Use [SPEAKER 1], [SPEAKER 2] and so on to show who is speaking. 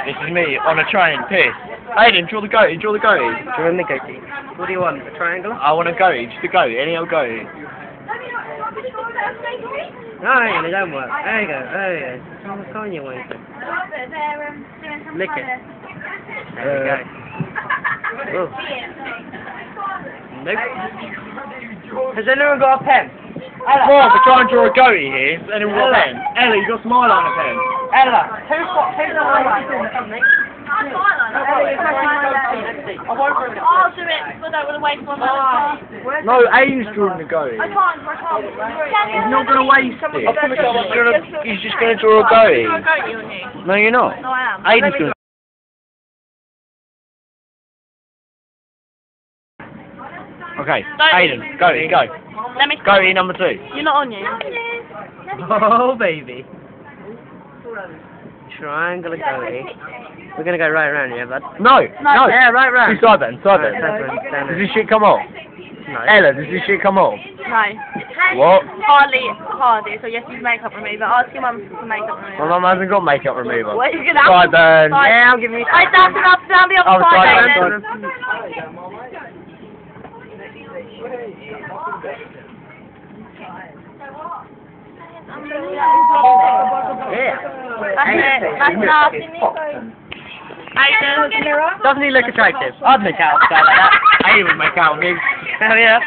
[SPEAKER 1] This is me on a train, piss. Aiden, draw the goatee, draw the goatee.
[SPEAKER 2] Drawing the goatee. What do you want? A triangle?
[SPEAKER 1] I want a goatee, just a goatee, any old goatee.
[SPEAKER 2] No, it don't work. There you go, there you go. What's on your way? Lick it. There you go. Whoa. Nope. Has anyone got a pen?
[SPEAKER 1] Ella, come on, we're trying to draw a goatee here. Has anyone got a pen? Ella, you got smile on a pen.
[SPEAKER 2] Ella, who's got something?
[SPEAKER 3] I'll do it, but I will wait for another.
[SPEAKER 1] No, Aiden's drawing the goatee.
[SPEAKER 3] I can't.
[SPEAKER 1] He's not going to waste it. He's just going to draw a goatee. No, you're not.
[SPEAKER 3] No, I am.
[SPEAKER 1] Aiden's going to... Okay, Aiden, goatee, go.
[SPEAKER 3] Let me.
[SPEAKER 1] Goatee number 2.
[SPEAKER 3] You're not on you.
[SPEAKER 2] Oh, baby. Triangle of goatee. We're going to go right around here, bud.
[SPEAKER 1] No.
[SPEAKER 2] Yeah, right round.
[SPEAKER 1] Do side then. Does this shit come off?
[SPEAKER 2] No.
[SPEAKER 1] Ella, does this shit come off?
[SPEAKER 3] No.
[SPEAKER 1] What?
[SPEAKER 3] Hardly. So yes, use makeup remover. Ask your mum for makeup remover.
[SPEAKER 1] My mum hasn't got makeup remover.
[SPEAKER 3] What are you gonna have?
[SPEAKER 1] Sideburn.
[SPEAKER 2] Yeah, I'll give you.
[SPEAKER 3] I down the other side.
[SPEAKER 1] Sideburn.
[SPEAKER 2] Yeah.
[SPEAKER 3] That's it. That's enough. Aiden.
[SPEAKER 2] Doesn't he look attractive? I'd make out with a guy like that.
[SPEAKER 1] Aiden would make out with me.
[SPEAKER 2] Hell yeah.